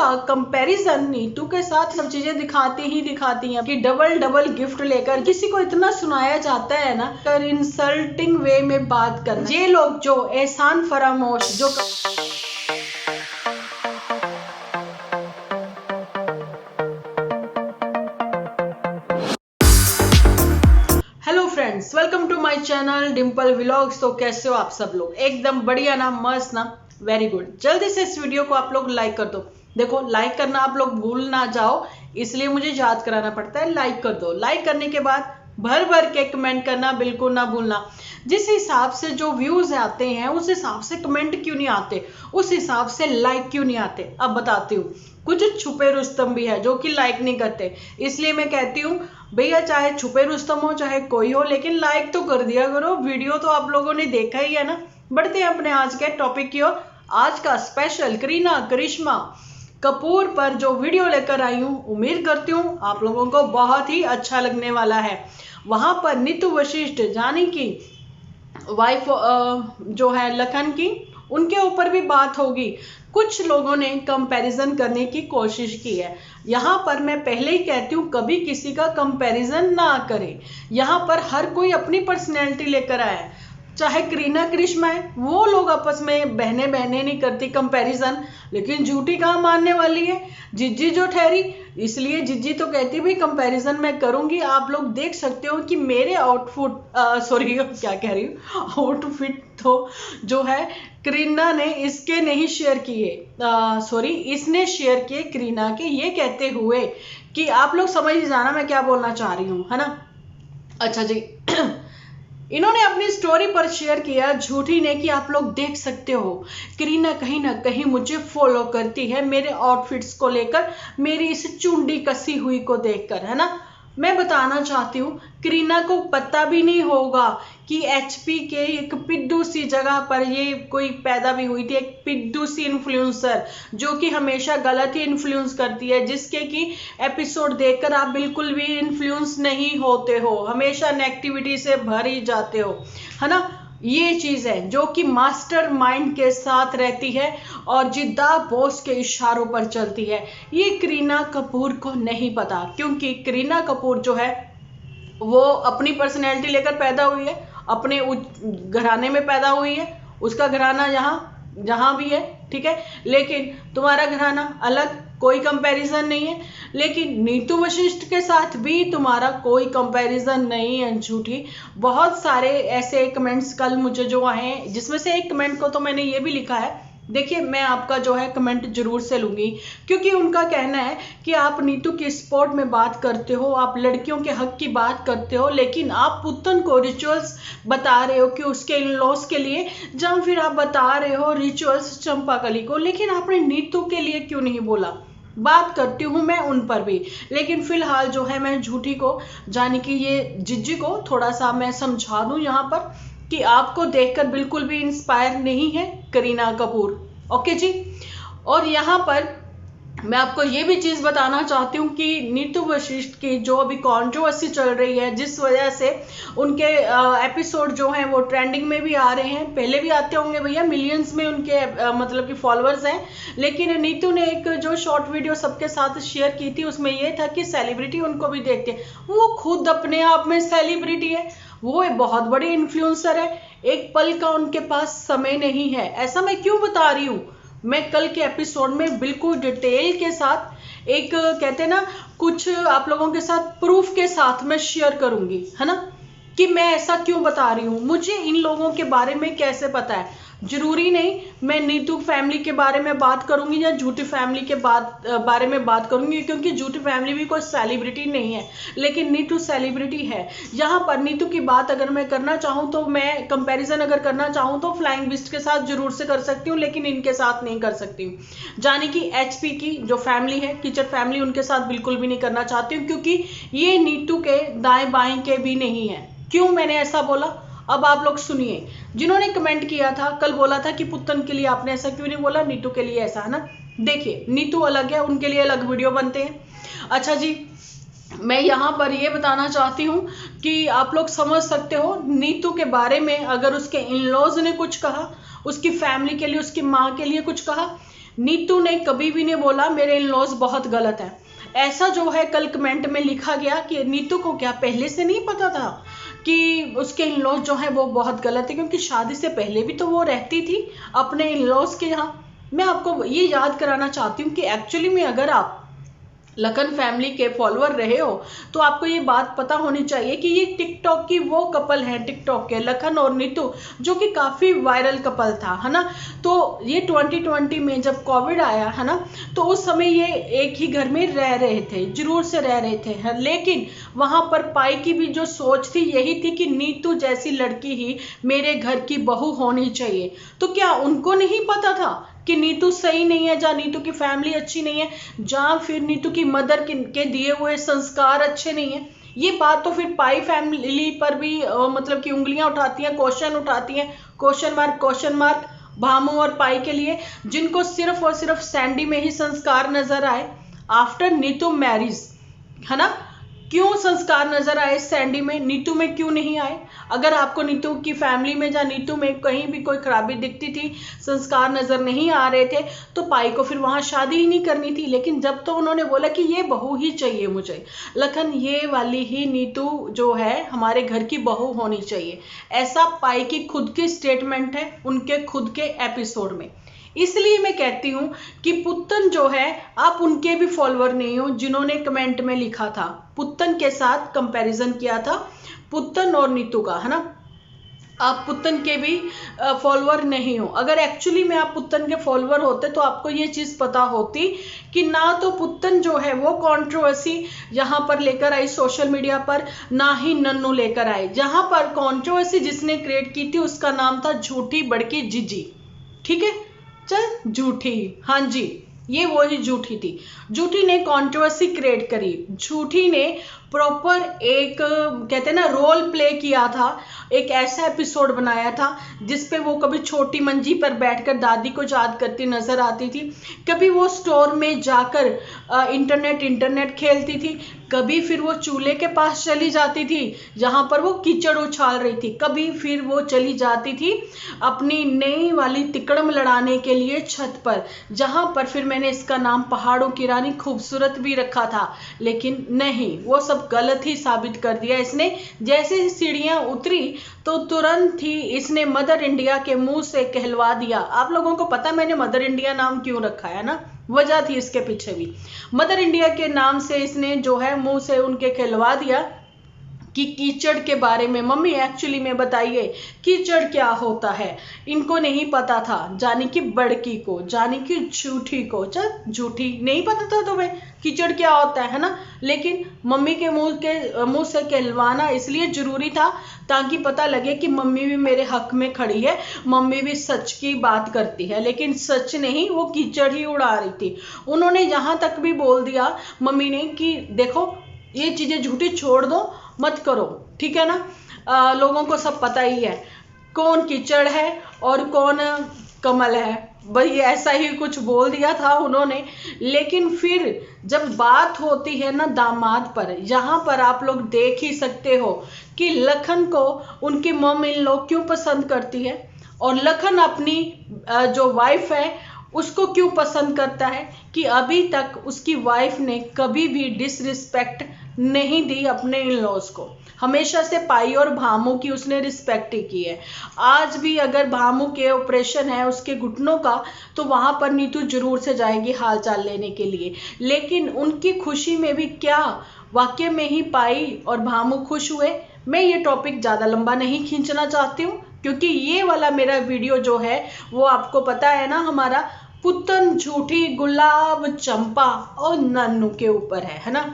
का कंपैरिजन नीतू के साथ सब चीजें दिखाती हैं कि डबल डबल गिफ्ट लेकर किसी को इतना सुनाया जाता है ना, कर इंसल्टिंग वे में बात करना। ये लोग जो एहसान फरामोश जो hello friends, welcome to my channel Dimple vlogs. तो कैसे हो आप सब लोग? एकदम बढ़िया ना, मस्त ना, वेरी गुड। जल्दी से इस वीडियो को आप लोग लाइक कर दो। देखो, लाइक करना आप लोग भूल ना जाओ, इसलिए मुझे याद कराना पड़ता है। लाइक कर दो। लाइक करने के बाद भर भर के कमेंट करना बिल्कुल ना भूलना। जिस हिसाब से जो व्यूज आते हैं उस हिसाब से कमेंट क्यों नहीं आते, उस हिसाब से लाइक क्यों नहीं आते, अब बताती हूँ। कुछ छुपे रुस्तम भी है जो कि लाइक नहीं करते, इसलिए मैं कहती हूँ भैया, चाहे छुपे रुस्तम हो चाहे कोई हो, लेकिन लाइक तो कर दिया करो। वीडियो तो आप लोगों ने देखा ही है ना। बढ़ते हैं अपने आज के टॉपिक की ओर। आज का स्पेशल करीना करिश्मा कपूर पर जो वीडियो लेकर आई हूँ, उम्मीद करती हूँ आप लोगों को बहुत ही अच्छा लगने वाला है। वहां पर नीतू वशिष्ठ यानी कि वाइफ जो है लखन की, उनके ऊपर भी बात होगी। कुछ लोगों ने कंपैरिजन करने की कोशिश की है। यहाँ पर मैं पहले ही कहती हूँ, कभी किसी का कंपैरिजन ना करें। यहाँ पर हर कोई अपनी पर्सनैलिटी लेकर आया है। चाहे करीना करिश्मा है, वो लोग आपस में बहने नहीं करती कंपैरिजन, लेकिन झूठी कहाँ मानने वाली है जिज्जी जो ठहरी। इसलिए जिज्जी तो कहती भाई कंपैरिजन मैं करूंगी। आप लोग देख सकते हो कि मेरे आउटफिट तो जो है करीना ने इसके नहीं शेयर किए, इसने शेयर किए करीना के, ये कहते हुए कि आप लोग समझ जाना मैं क्या बोलना चाह रही हूँ, है ना। अच्छा जी इन्होंने अपनी स्टोरी पर शेयर किया झूठी ने कि आप लोग देख सकते हो करीना कहीं ना कहीं मुझे फॉलो करती है मेरे आउटफिट्स को लेकर, मेरी इस चुंडी कसी हुई को देखकर, है ना। मैं बताना चाहती हूँ करीना को पता भी नहीं होगा कि एचपी के एक पिद्दू सी जगह पर ये कोई पैदा भी हुई थी। एक पिद्दू सी इन्फ्लुएंसर जो कि हमेशा गलत ही इन्फ्लुएंस करती है, जिसके कि एपिसोड देखकर आप बिल्कुल भी इन्फ्लुएंस नहीं होते हो, हमेशा नेगेटिविटी से भर ही जाते हो, है ना। ये चीज है जो कि मास्टरमाइंड के साथ रहती है और जिद्दा बॉस के इशारों पर चलती है। ये करीना कपूर को नहीं पता, क्योंकि करीना कपूर जो है वो अपनी पर्सनैलिटी लेकर पैदा हुई है, अपने घराने में पैदा हुई है। उसका घराना जहां भी है, ठीक है, लेकिन तुम्हारा घराना अलग, कोई कंपैरिजन नहीं है। लेकिन नीतू वशिष्ठ के साथ भी तुम्हारा कोई कंपैरिजन नहीं है, झूठी। बहुत सारे ऐसे कमेंट्स कल मुझे जो आए, जिसमें से एक कमेंट को तो मैंने ये भी लिखा है, देखिए मैं आपका जो है कमेंट जरूर से लूंगी, क्योंकि उनका कहना है कि आप नीतू की स्पोर्ट में बात करते हो, आप लड़कियों के हक की बात करते हो, लेकिन आप पुतन को रिचुअल्स बता रहे हो कि उसके इन लॉस के लिए, जब फिर आप बता रहे हो रिचुअल्स चंपाकली को, लेकिन आपने नीतू के लिए क्यों नहीं बोला। बात करती हूँ मैं उन पर भी, लेकिन फिलहाल जो है मैं झूठी को जाने की ये जिज्जी को थोड़ा सा मैं समझा दूं यहाँ पर कि आपको देखकर बिल्कुल भी इंस्पायर नहीं है करीना कपूर, ओके जी। और यहाँ पर मैं आपको ये भी चीज बताना चाहती हूँ कि नीतू वशिष्ठ की जो अभी कंट्रोवर्सी चल रही है, जिस वजह से उनके एपिसोड जो हैं वो ट्रेंडिंग में भी आ रहे हैं, पहले भी आते होंगे भैया, मिलियंस में उनके मतलब कि फॉलोअर्स हैं। लेकिन नीतू ने एक जो शॉर्ट वीडियो सबके साथ शेयर की थी, उसमें ये था कि सेलिब्रिटी उनको भी देखते हैं। वो खुद अपने आप में सेलिब्रिटी है, वो एक बहुत बड़ी इन्फ्लुएंसर है, एक पल का उनके पास समय नहीं है। ऐसा मैं क्यों बता रही हूँ, मैं कल के एपिसोड में बिल्कुल डिटेल के साथ, एक कहते हैं ना, कुछ आप लोगों के साथ प्रूफ के साथ मैं शेयर करूंगी, है ना, कि मैं ऐसा क्यों बता रही हूँ, मुझे इन लोगों के बारे में कैसे पता है। जरूरी नहीं मैं नीतू फैमिली के बारे में बात करूंगी या झूठी फैमिली के बारे में बात करूंगी, क्योंकि झूठी फैमिली भी कोई सेलिब्रिटी नहीं है, लेकिन नीतू सेलिब्रिटी है। यहाँ पर नीतू की बात अगर मैं करना चाहूँ तो, मैं कंपैरिजन अगर करना चाहूँ तो फ्लाइंग बिस्ट के साथ जरूर से कर सकती हूँ, लेकिन इनके साथ नहीं कर सकती हूँ। जाने की एचपी की जो फैमिली है, कीचड़ फैमिली, उनके साथ बिल्कुल भी नहीं करना चाहती हूँ, क्योंकि ये नीतू के दाएं बाएं के भी नहीं है। क्यों मैंने ऐसा बोला, अब आप लोग सुनिए। जिन्होंने कमेंट किया था, कल बोला था कि पुतन के लिए आपने ऐसा क्यों नहीं बोला, नीतू के लिए ऐसा, है ना। देखिए नीतू अलग है, उनके लिए अलग वीडियो बनते हैं। अच्छा जी, मैं यहाँ पर ये बताना चाहती हूँ कि आप लोग समझ सकते हो नीतू के बारे में, अगर उसके इन लॉज ने कुछ कहा, उसकी फैमिली के लिए, उसकी माँ के लिए कुछ कहा, नीतू ने कभी भी नहीं बोला मेरे इन लॉज बहुत गलत है। ऐसा जो है कल कमेंट में लिखा गया कि नीतू को क्या पहले से नहीं पता था कि उसके इन लॉज जो है वो बहुत गलत है, क्योंकि शादी से पहले भी तो वो रहती थी अपने इन लॉज के यहाँ। मैं आपको ये याद कराना चाहती हूँ कि एक्चुअली में अगर आप लखन फैमिली के फॉलोअर रहे हो तो आपको ये बात पता होनी चाहिए कि ये टिकटॉक की वो कपल है, टिकटॉक के लखन और नीतू, जो कि काफ़ी वायरल कपल था, है ना। तो ये 2020 में जब कोविड आया, है ना, तो उस समय ये एक ही घर में रह रहे थे, जरूर से रह रहे थे, है। लेकिन वहाँ पर पाई की भी जो सोच थी यही थी कि नीतू जैसी लड़की ही मेरे घर की बहू होनी चाहिए। तो क्या उनको नहीं पता था कि नीतू सही नहीं है, जहाँ नीतू की फैमिली अच्छी नहीं है, जहाँ फिर नीतू की मदर के दिए हुए संस्कार अच्छे नहीं है? ये बात तो फिर पाई फैमिली पर भी मतलब कि उंगलियां उठाती हैं, क्वेश्चन उठाती हैं, क्वेश्चन मार्क भामू और पाई के लिए, जिनको सिर्फ और सिर्फ सैंडी में ही संस्कार नजर आए आफ्टर नीतू मैरिज, है ना। क्यों संस्कार नजर आए सैंडी में, नीतू में क्यों नहीं आए? अगर आपको नीतू की फैमिली में या नीतू में कहीं भी कोई खराबी दिखती थी, संस्कार नजर नहीं आ रहे थे, तो पाई को फिर वहां शादी ही नहीं करनी थी। लेकिन जब तो उन्होंने बोला कि ये बहू ही चाहिए मुझे, लखन ये वाली ही नीतू जो है हमारे घर की बहू होनी चाहिए, ऐसा पाई की खुद की स्टेटमेंट है उनके खुद के एपिसोड में। इसलिए मैं कहती हूं कि पुत्तन जो है, आप उनके भी फॉलोअर नहीं हो जिन्होंने कमेंट में लिखा था, पुत्तन के साथ कंपैरिजन किया था, पुत्तन और नीतू का, है ना। आप पुत्तन के भी फॉलोअर नहीं हो। अगर एक्चुअली में आप पुत्तन के फॉलोअर होते तो आपको ये चीज पता होती कि ना तो पुत्तन जो है वो कंट्रोवर्सी यहाँ पर लेकर आई सोशल मीडिया पर, ना ही नन्नू लेकर आए। जहां पर कंट्रोवर्सी जिसने क्रिएट की थी उसका नाम था झूठी बड़की जीजी, ठीक है, चल झूठी, हाँ जी, ये वो ही झूठी थी। झूठी ने कंट्रोवर्सी क्रिएट करी, झूठी ने प्रॉपर एक कहते हैं ना रोल प्ले किया था, एक ऐसा एपिसोड बनाया था जिसपे वो कभी छोटी मंजी पर बैठकर दादी को याद करती नजर आती थी, कभी वो स्टोर में जाकर इंटरनेट खेलती थी, कभी फिर वो चूल्हे के पास चली जाती थी जहां पर वो कीचड़ उछाल रही थी, कभी फिर वो चली जाती थी अपनी नई वाली तिकड़म लड़ाने के लिए छत पर, जहां पर फिर मैंने इसका नाम पहाड़ों की रानी खूबसूरत भी रखा था। लेकिन नहीं, वो सब गलत ही साबित कर दिया इसने। जैसे ही सीढ़ियां उतरी तो तुरंत ही इसने मदर इंडिया के मुंह से कहलवा दिया। आप लोगों को पता मैंने मदर इंडिया नाम क्यों रखा है ना, वजह थी इसके पीछे भी। मदर इंडिया के नाम से इसने जो है मुंह से उनके कहलवा दिया कि कीचड़ के बारे में। मम्मी एक्चुअली में बताइए कीचड़ क्या होता है, इनको नहीं पता था, जानी कि बड़की को, जानी कि झूठी को, चल झूठी नहीं पता था तुम्हें कीचड़ क्या होता है ना। लेकिन मम्मी के मुंह से कहलवाना इसलिए जरूरी था ताकि पता लगे कि मम्मी भी मेरे हक में खड़ी है, मम्मी भी सच की बात करती है। लेकिन सच नहीं, वो कीचड़ ही उड़ा रही थी। उन्होंने यहां तक भी बोल दिया मम्मी ने कि देखो ये चीजें झूठी छोड़ दो, मत करो, ठीक है ना। लोगों को सब पता ही है कौन कीचड़ है और कौन कमल है, भाई ऐसा ही कुछ बोल दिया था उन्होंने। लेकिन फिर जब बात होती है ना दामाद पर, यहाँ पर आप लोग देख ही सकते हो कि लखन को उनकी मम इन लोग क्यों पसंद करती है और लखन अपनी जो वाइफ है उसको क्यों पसंद करता है, कि अभी तक उसकी वाइफ ने कभी भी डिसरिस्पेक्ट नहीं दी अपने इन लॉज को, हमेशा से पाई और भामू की उसने रिस्पेक्ट ही की है। आज भी अगर भामू के ऑपरेशन है उसके घुटनों का तो वहां पर नीतू जरूर से जाएगी हालचाल लेने के लिए। लेकिन उनकी खुशी में भी क्या वाकई में ही पाई और भामू खुश हुए? मैं ये टॉपिक ज्यादा लंबा नहीं खींचना चाहती हूँ, क्योंकि ये वाला मेरा वीडियो जो है वो आपको पता है ना हमारा पुत्तन झूठी गुलाब चंपा और नन्नू के ऊपर है ना।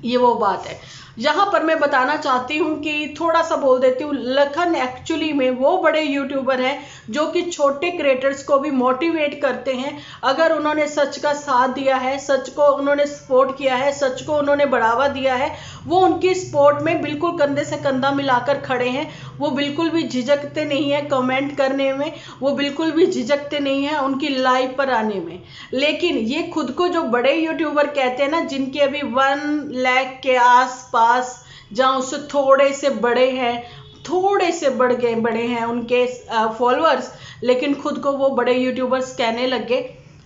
ये वो बात है यहाँ पर मैं बताना चाहती हूँ कि थोड़ा सा बोल देती हूँ, लखन एक्चुअली में वो बड़े यूट्यूबर हैं जो कि छोटे क्रिएटर्स को भी मोटिवेट करते हैं। अगर उन्होंने सच का साथ दिया है, सच को उन्होंने सपोर्ट किया है, सच को उन्होंने बढ़ावा दिया है, वो उनकी सपोर्ट में बिल्कुल कंधे से कंधा मिलाकर खड़े हैं। वो बिल्कुल भी झिझकते नहीं है कमेंट करने में, वो बिल्कुल भी झिझकते नहीं है उनकी लाइव पर आने में। लेकिन ये खुद को जो बड़े यूट्यूबर कहते हैं ना, जिनके अभी 1 लाख के आसपास जहाँ उससे थोड़े से बड़े हैं, थोड़े से बड़े हैं उनके फॉलोअर्स, लेकिन खुद को वो बड़े यूट्यूबर्स कहने लगे।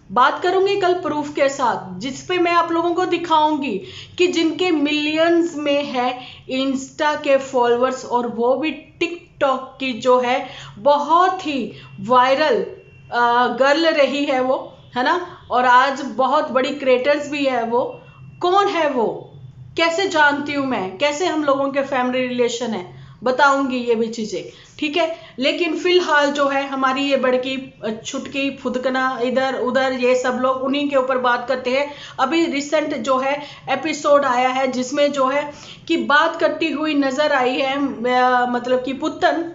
बात करूंगी कल प्रूफ के साथ, जिस पे मैं आप लोगों को दिखाऊंगी कि जिनके मिलियंस में है इंस्टा के फॉलोअर्स, और वो भी टिकटॉक की जो है बहुत ही वायरल गर्ल रही है वो, है ना, और आज बहुत बड़ी क्रिएटर्स भी है वो। कौन है वो, कैसे जानती हूँ मैं, कैसे हम लोगों के फैमिली रिलेशन है, बताऊंगी ये भी चीजें, ठीक है। लेकिन फिलहाल जो है हमारी ये बड़की छुटकी फुदकना इधर उधर ये सब लोग उन्हीं के ऊपर बात करते हैं। अभी रिसेंट जो है एपिसोड आया है जिसमें जो है कि बात करती हुई नजर आई है, मतलब कि पुतन,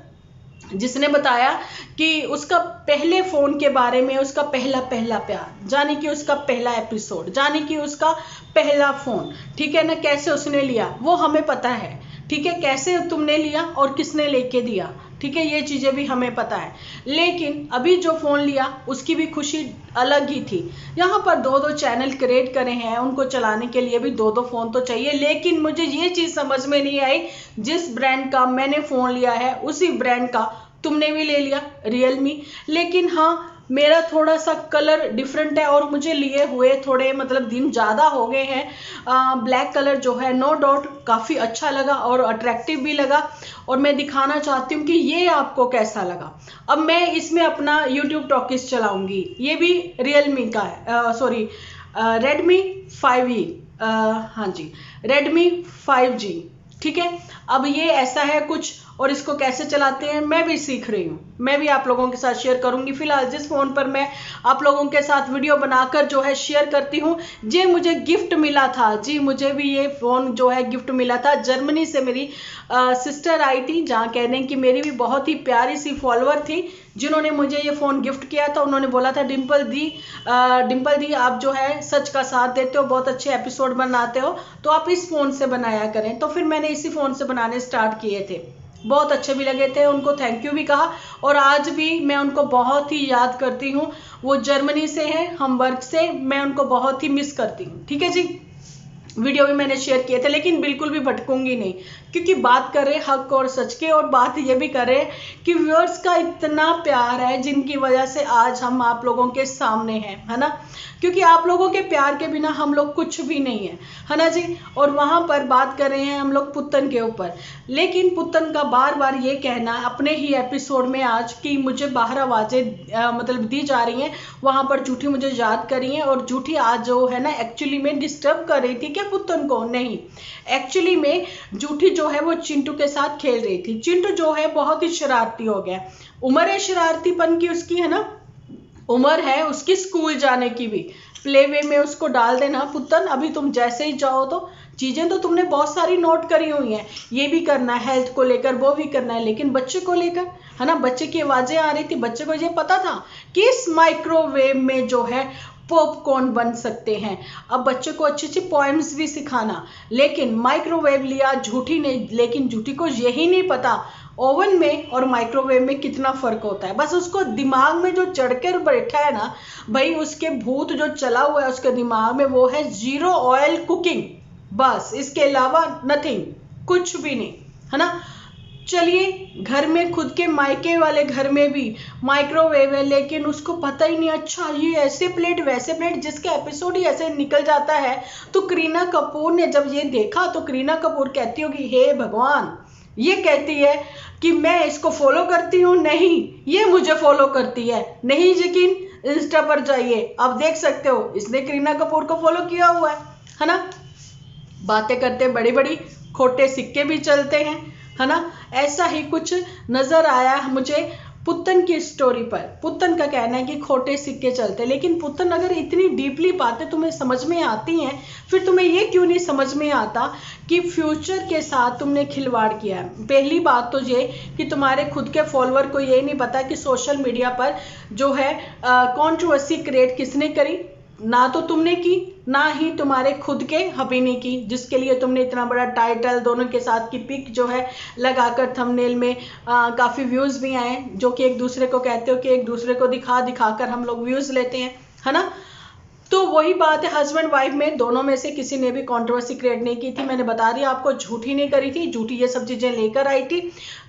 जिसने बताया कि उसका पहले फोन के बारे में, उसका पहला प्यार, जाने कि उसका पहला एपिसोड, जाने कि उसका पहला फोन, ठीक है ना, कैसे उसने लिया वो हमें पता है, ठीक है, कैसे तुमने लिया और किसने लेके दिया, ठीक है, ये चीजें भी हमें पता है। लेकिन अभी जो फोन लिया उसकी भी खुशी अलग ही थी। यहाँ पर दो चैनल क्रिएट करे हैं, उनको चलाने के लिए भी दो फोन तो चाहिए। लेकिन मुझे ये चीज समझ में नहीं आई, जिस ब्रांड का मैंने फोन लिया है उसी ब्रांड का तुमने भी ले लिया, रियलमी। लेकिन हाँ, मेरा थोड़ा सा कलर डिफरेंट है और मुझे लिए हुए थोड़े मतलब दिन ज़्यादा हो गए हैं। ब्लैक कलर जो है नो डाउट काफ़ी अच्छा लगा और अट्रैक्टिव भी लगा, और मैं दिखाना चाहती हूँ कि ये आपको कैसा लगा। अब मैं इसमें अपना यूट्यूब टॉकिस चलाऊंगी, ये भी रियलमी का है, सॉरी रेडमी 5E, हाँ जी रेडमी 5G, ठीक है। अब ये ऐसा है कुछ, और इसको कैसे चलाते हैं मैं भी सीख रही हूँ, मैं भी आप लोगों के साथ शेयर करूंगी। फिलहाल जिस फोन पर मैं आप लोगों के साथ वीडियो बनाकर जो है शेयर करती हूँ, ये मुझे गिफ्ट मिला था जी, मुझे भी ये फोन जो है गिफ्ट मिला था जर्मनी से। मेरी सिस्टर आई थी, जहाँ कह दें कि मेरी भी बहुत ही प्यारी सी फॉलोअर थी, जिन्होंने मुझे ये फोन गिफ्ट किया था। उन्होंने बोला था डिम्पल दी आप जो है सच का साथ देते हो, बहुत अच्छे एपिसोड बनाते हो, तो आप इस फोन से बनाया करें। तो फिर मैंने इसी फोन से बनाने स्टार्ट किए थे, बहुत अच्छे भी लगे थे, उनको थैंक यू भी कहा, और आज भी मैं उनको बहुत ही याद करती हूँ। वो जर्मनी से हैं, हमबर्ग से, मैं उनको बहुत ही मिस करती हूँ, ठीक है जी। वीडियो भी मैंने शेयर किए थे, लेकिन बिल्कुल भी भटकूंगी नहीं, क्योंकि बात कर रहे हक और सच के, और बात ये भी कर रहे कि व्यूअर्स का इतना प्यार है जिनकी वजह से आज हम आप लोगों के सामने हैं, है ना, क्योंकि आप लोगों के प्यार के बिना हम लोग कुछ भी नहीं है ना जी। और वहां पर बात कर रहे हैं हम लोग पुतन के ऊपर, लेकिन पुतन का बार बार ये कहना अपने ही एपिसोड में आज कि मुझे बाहर आवाजें मतलब दी जा रही हैं, वहां पर झूठी मुझे याद करी है, और झूठी आज जो है ना एक्चुअली में डिस्टर्ब कर रही थी क्या पुतन को, नहीं, एक्चुअली में झूठी जो है वो चिंटू के साथ खेल रही थी। चिंटू जो है बहुत ही शरारती हो गया, उम्र है शरारतीपन की उसकी, है ना, उम्र है उसकी स्कूल जाने की भी, प्ले वे में उसको डाल देना पुतन। अभी तुम जैसे ही जाओ तो चीजें तो तुमने बहुत सारी नोट करी हुई हैं, ये भी करना है हेल्थ को लेकर, वो भी करना है, लेकिन बच्चे को लेकर, है ना, बच्चे की आवाजें आ रही थी, बच्चे को ये पता था कि इस माइक्रोवेव में जो है पॉपकॉर्न बन सकते हैं। अब बच्चे को अच्छी अच्छी पोएम्स भी सिखाना, लेकिन माइक्रोवेव लिया झूठी ने, लेकिन झूठी को यही नहीं पता ओवन में और माइक्रोवेव में कितना फर्क होता है। बस उसको दिमाग में जो चढ़कर बैठा है ना भाई, उसके भूत जो चला हुआ है उसके दिमाग में, वो है 0 ऑयल कुकिंग, बस, इसके अलावा नथिंग, कुछ भी नहीं, है ना। चलिए घर में खुद के मायके वाले घर में भी माइक्रोवेव है, लेकिन उसको पता ही नहीं, अच्छा ये ऐसे प्लेट वैसे प्लेट, जिसका एपिसोड ही ऐसे निकल जाता है। तो करीना कपूर ने जब ये देखा तो करीना कपूर कहती होगी हे भगवान, ये कहती है कि मैं इसको फॉलो करती हूँ, नहीं ये मुझे फॉलो करती है, नहीं यकीन इंस्टा पर जाइए आप देख सकते हो, इसने करीना कपूर को फॉलो किया हुआ है ना। बातें करते बड़ी बड़ी खोटे सिक्के भी चलते हैं, है ना। ऐसा ही कुछ नजर आया मुझे पुतन की स्टोरी पर। पुतन का कहना है कि खोटे सिक्के चलते, लेकिन पुतन अगर इतनी डीपली बातें तुम्हें समझ में आती हैं, फिर तुम्हें ये क्यों नहीं समझ में आता कि फ्यूचर के साथ तुमने खिलवाड़ किया है। पहली बात तो ये कि तुम्हारे खुद के फॉलोअर को ये नहीं पता कि सोशल मीडिया पर जो है कंट्रोवर्सी क्रिएट किसने करी, ना तो तुमने की, ना ही तुम्हारे खुद के हबी ने की, जिसके लिए तुमने इतना बड़ा टाइटल, दोनों के साथ की पिक जो है लगाकर थंबनेल में काफी व्यूज भी आए, जो कि एक दूसरे को कहते हो कि एक दूसरे को दिखा दिखाकर हम लोग व्यूज लेते हैं, है ना। तो वही बात है, हस्बैंड वाइफ में दोनों में से किसी ने भी कंट्रोवर्सी क्रिएट नहीं की थी। मैंने बता दिया आपको, झूठी नहीं करी थी, झूठी ये सब चीजें लेकर आई थी,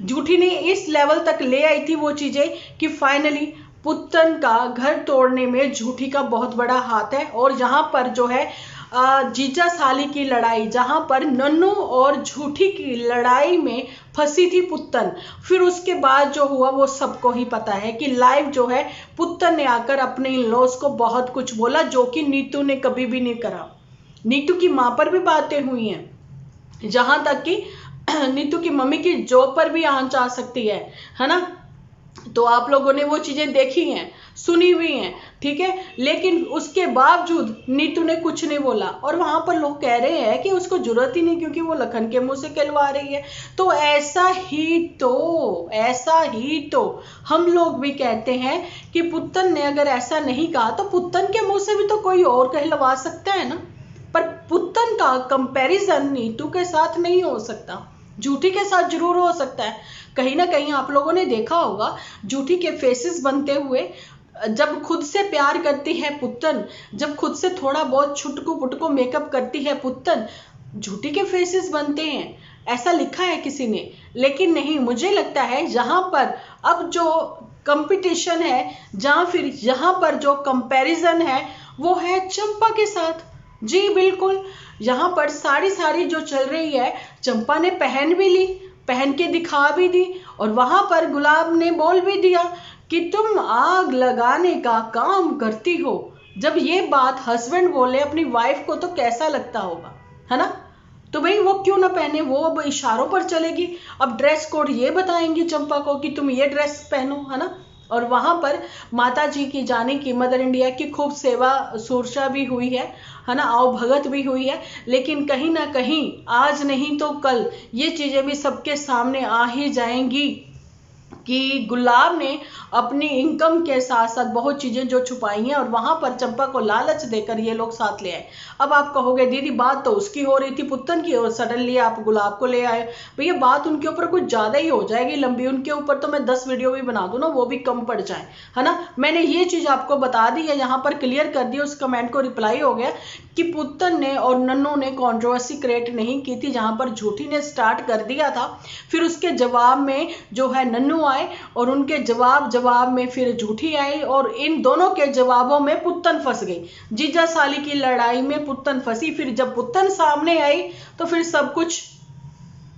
झूठी ने इस लेवल तक ले आई थी वो चीजें कि फाइनली पुत्तन का घर तोड़ने में झूठी का बहुत बड़ा हाथ है। और यहाँ पर जो है जीजा साली की लड़ाई, जहां पर नन्नू और झूठी की लड़ाई में फंसी थी पुत्तन, फिर उसके बाद जो हुआ वो सबको ही पता है कि लाइव जो है पुत्तन ने आकर अपने इन-लॉज को बहुत कुछ बोला, जो कि नीतू ने कभी भी नहीं करा। नीतू की माँ पर भी बातें हुई हैं, जहां तक कि नीतू की मम्मी की जॉब पर भी आंच आ सकती है ना। तो आप लोगों ने वो चीजें देखी हैं, सुनी हुई हैं, ठीक है। लेकिन उसके बावजूद नीतू ने कुछ नहीं बोला, और वहां पर लोग कह रहे हैं कि उसको जरूरत ही नहीं क्योंकि वो लखन के मुंह से कहलवा रही है। तो ऐसा ही तो हम लोग भी कहते हैं कि पुत्तन ने अगर ऐसा नहीं कहा तो पुत्तन के मुंह से भी तो कोई और कहलवा सकता है ना। पर पुत्तन का कंपैरिजन नीतू के साथ नहीं हो सकता, झूठी के साथ जरूर हो सकता है। कहीं ना कहीं आप लोगों ने देखा होगा झूठी के फेसेस बनते हुए, जब खुद से प्यार करती है पुत्तन, जब खुद से थोड़ा बहुत छुटकू पुटकू मेकअप करती है पुत्तन, झूठी के फेसेस बनते हैं, ऐसा लिखा है किसी ने। लेकिन नहीं, मुझे लगता है जहां पर अब जो कंपटीशन है, जहां फिर यहाँ पर जो कंपैरिजन है वो है चंपा के साथ। जी बिल्कुल, यहाँ पर साड़ी जो चल रही है चंपा ने पहन भी ली, पहन के दिखा भी दी, और वहां पर गुलाब ने बोल भी दिया कि तुम आग लगाने का काम करती हो। जब ये बात हस्बैंड बोले अपनी वाइफ को तो कैसा लगता होगा, है ना। तो भाई वो क्यों ना पहने, वो अब इशारों पर चलेगी। अब ड्रेस कोड ये बताएंगी चंपा को कि तुम ये ड्रेस पहनो, है ना। और वहां पर माता जी की जाने की, मदर इंडिया की खूब सेवा सुरक्षा भी हुई है ना, आओ भगत भी हुई है। लेकिन कहीं ना कहीं आज नहीं तो कल ये चीजें भी सबके सामने आ ही जाएंगी कि गुलाब ने अपनी इनकम के साथ साथ बहुत चीजें जो छुपाई हैं, और वहां पर चंपा को लालच देकर ये लोग साथ ले आए। अब आप कहोगे दीदी बात तो उसकी हो रही थी पुत्तन की, और सडनली आप गुलाब को ले आए। भैया बात उनके ऊपर कुछ ज्यादा ही हो जाएगी लंबी, उनके ऊपर तो मैं 10 वीडियो भी बना दूं ना, वो भी कम पड़ जाए, है ना। मैंने ये चीज आपको बता दी है, यहाँ पर क्लियर कर दी, उस कमेंट को रिप्लाई हो गया कि पुत्तन ने और नन्नू ने कंट्रोवर्सी क्रिएट नहीं की थी, जहां पर झूठी ने स्टार्ट कर दिया था। फिर उसके जवाब में जो है नन्नू आए, और उनके जवाब में फिर झूठी आई, और इन दोनों के जवाबों में पुत्तन फंस गई। जीजा साली की लड़ाई में पुत्तन फंसी, फिर जब पुत्तन सामने आई तो फिर सब कुछ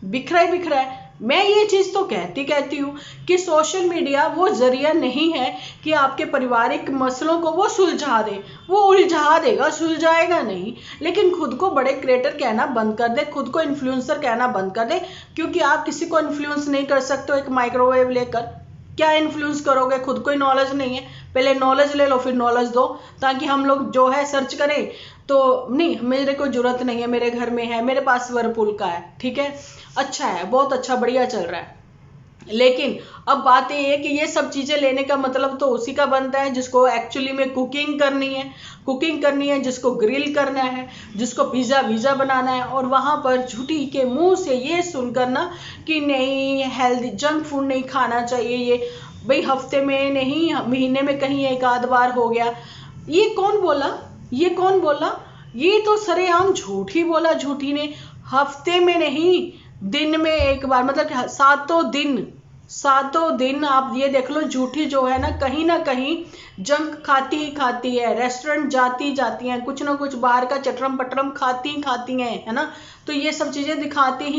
बिखरा ही बिखरा है। मैं ये चीज तो कहती हूँ कि सोशल मीडिया वो जरिया नहीं है कि आपके पारिवारिक मसलों को वो सुलझा दे, वो उलझा देगा, सुलझाएगा नहीं। लेकिन खुद को बड़े क्रिएटर कहना बंद कर दे, खुद को इन्फ्लुएंसर कहना बंद कर दे, क्योंकि आप किसी को इन्फ्लुएंस नहीं कर सकते हो एक माइक्रोवेव लेकर। क्या इन्फ्लुएंस करोगे, खुद को नॉलेज नहीं है, पहले नॉलेज ले लो फिर नॉलेज दो, ताकि हम लोग जो है सर्च करें तो नहीं मेरे को जरूरत नहीं है, मेरे घर में है, मेरे पास वर्लपूल का है, ठीक है, अच्छा है, बहुत अच्छा, बढ़िया चल रहा है। लेकिन अब बात ये है कि ये सब चीजें लेने का मतलब तो उसी का बनता है जिसको एक्चुअली में कुकिंग करनी है, जिसको ग्रिल करना है, जिसको पिज्जा वीजा बनाना है। और वहां पर झूठी के मुंह से ये सुनकर ना कि नहीं हेल्दी जंक फूड नहीं खाना चाहिए, ये भाई हफ्ते में नहीं महीने में कहीं एक आध बार हो गया, ये कौन बोला, ये तो सरेआम झूठ ही बोला झूठी ने। हफ्ते में नहीं, दिन में एक बार, मतलब सातों दिन आप ये देख लो, झूठी जो है ना कहीं जंक खाती ही खाती है, रेस्टोरेंट जाती है, कुछ ना कुछ बाहर का चटरम पटरम खाती हैं, है ना। तो ये सब चीजें दिखाती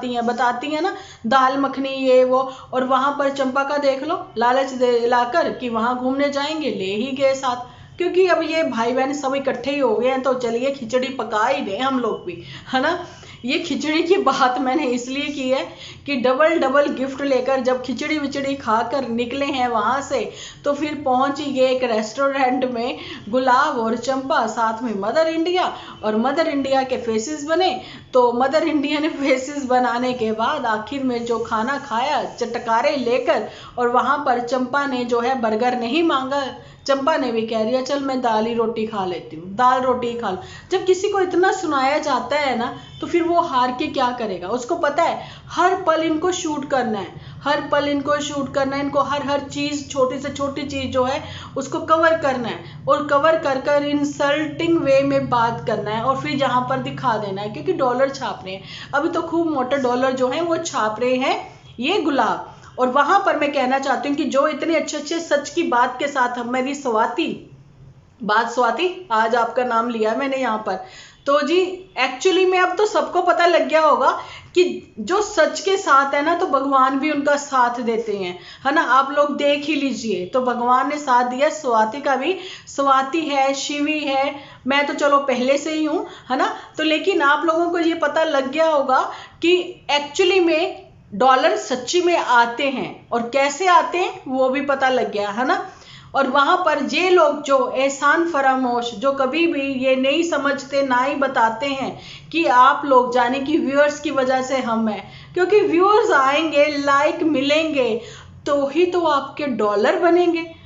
हैं, बताती हैं ना, दाल मखनी ये वो। और वहां पर चंपा का देख लो, लालच दिलाकर कि वहां घूमने जाएंगे, ले ही गए साथ, क्योंकि अब ये भाई बहन सब इकट्ठे ही हो गए हैं, तो चलिए खिचड़ी पका ही दें हम लोग भी, है ना। ये खिचड़ी की बात मैंने इसलिए की है कि डबल गिफ्ट लेकर जब खिचड़ी विचड़ी खाकर निकले हैं वहां से, तो फिर पहुंच ही गए एक रेस्टोरेंट में गुलाब और चंपा, साथ में मदर इंडिया, और मदर इंडिया के फेसेस बने। तो मदर इंडिया ने फेसेस बनाने के बाद आखिर में जो खाना खाया चटकारे लेकर, और वहां पर चंपा ने जो है बर्गर नहीं मांगा, चंपा ने भी कह दिया चल मैं दाल रोटी खा लेती हूँ, दाल रोटी खा लो। जब किसी को इतना सुनाया जाता है ना, तो फिर वो हार के क्या करेगा, उसको पता है हर पल इनको शूट करना है, इनको हर चीज, छोटी से छोटी चीज जो है उसको कवर करना है, और कवर कर इंसल्टिंग वे में बात करना है, और फिर यहाँ पर दिखा देना है, क्योंकि डॉलर छाप रहे हैं। अभी तो खूब मोटे डॉलर जो है वो छाप रहे हैं ये गुलाब, और वहां पर मैं कहना चाहती हूँ कि जो इतने अच्छे अच्छे सच की बात के साथ मेरी स्वाति, आज आपका नाम लिया मैंने यहाँ पर, तो जी एक्चुअली में अब तो सबको पता लग गया होगा कि जो सच के साथ है ना तो भगवान भी उनका साथ देते हैं, है ना। आप लोग देख ही लीजिए, तो भगवान ने साथ दिया, स्वाति का भी, स्वाति है, शिवी है, मैं तो चलो पहले से ही हूँ, है ना। तो लेकिन आप लोगों को ये पता लग गया होगा कि एक्चुअली में डॉलर सच्ची में आते हैं और कैसे आते हैं वो भी पता लग गया, है ना। और वहां पर ये लोग जो एहसान फरामोश, जो कभी भी ये नहीं समझते ना ही बताते हैं कि आप लोग, जाने कि व्यूअर्स की वजह से हम हैं, क्योंकि व्यूअर्स आएंगे, लाइक मिलेंगे तो ही तो आपके डॉलर बनेंगे।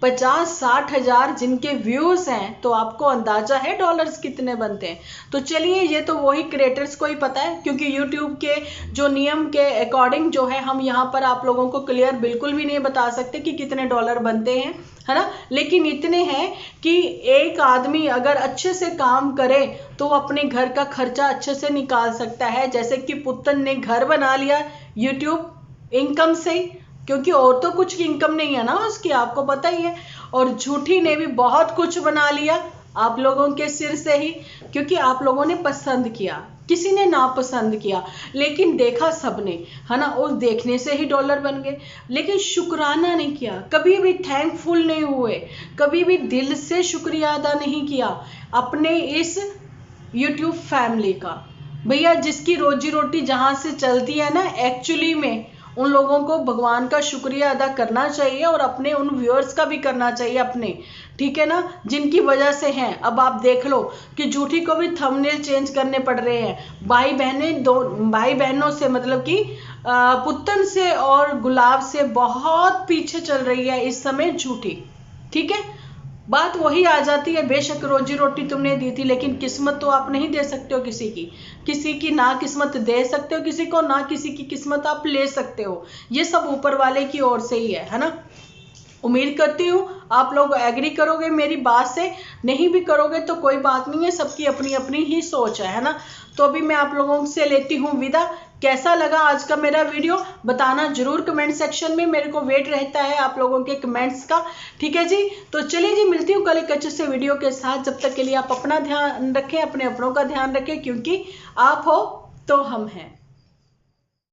50-60 हजार जिनके व्यूज हैं तो आपको अंदाजा है डॉलर्स कितने बनते हैं। तो चलिए, ये तो वही क्रिएटर्स को ही पता है, क्योंकि यूट्यूब के जो नियम के अकॉर्डिंग जो है, हम यहाँ पर आप लोगों को क्लियर बिल्कुल भी नहीं बता सकते कि कितने डॉलर बनते हैं, है ना। लेकिन इतने हैं कि एक आदमी अगर अच्छे से काम करे तो अपने घर का खर्चा अच्छे से निकाल सकता है। जैसे कि पुतन ने घर बना लिया यूट्यूब इनकम से, क्योंकि और तो कुछ इनकम नहीं है ना उसकी, आपको पता ही है। और झूठी ने भी बहुत कुछ बना लिया आप लोगों के सिर से ही, क्योंकि आप लोगों ने पसंद किया, किसी ने नापसंद किया, लेकिन देखा सबने, है ना। उस देखने से ही डॉलर बन गए, लेकिन शुक्राना नहीं किया, कभी भी थैंकफुल नहीं हुए, कभी भी दिल से शुक्रिया अदा नहीं किया अपने इस यूट्यूब फैमिली का। भैया जिसकी रोजी रोटी जहां से चलती है ना, एक्चुअली में उन लोगों को भगवान का शुक्रिया अदा करना चाहिए और अपने उन व्यूअर्स का भी करना चाहिए अपने, ठीक है ना, जिनकी वजह से हैं। अब आप देख लो कि झूठी को भी थंबनेल चेंज करने पड़ रहे हैं। भाई बहनों से, मतलब कि पुतन से और गुलाब से बहुत पीछे चल रही है इस समय झूठी, ठीक है। बात वही आ जाती है, बेशक रोजी रोटी तुमने दी थी, लेकिन किस्मत तो आप नहीं दे सकते हो किसी की ना किस्मत दे सकते हो किसी को, ना किसी की किस्मत आप ले सकते हो। ये सब ऊपर वाले की ओर से ही है ना। उम्मीद करती हूँ आप लोग एग्री करोगे मेरी बात से, नहीं भी करोगे तो कोई बात नहीं है, सबकी अपनी अपनी ही सोच है ना। तो अभी मैं आप लोगों से लेती हूँ विदा। कैसा लगा आज का मेरा वीडियो बताना जरूर कमेंट सेक्शन में, मेरे को वेट रहता है आप लोगों के कमेंट्स का, ठीक है जी। तो चलिए जी, मिलती हूँ कल एक अच्छे से वीडियो के साथ। जब तक के लिए आप अपना ध्यान रखें, अपने अपनों का ध्यान रखें, क्योंकि आप हो तो हम हैं।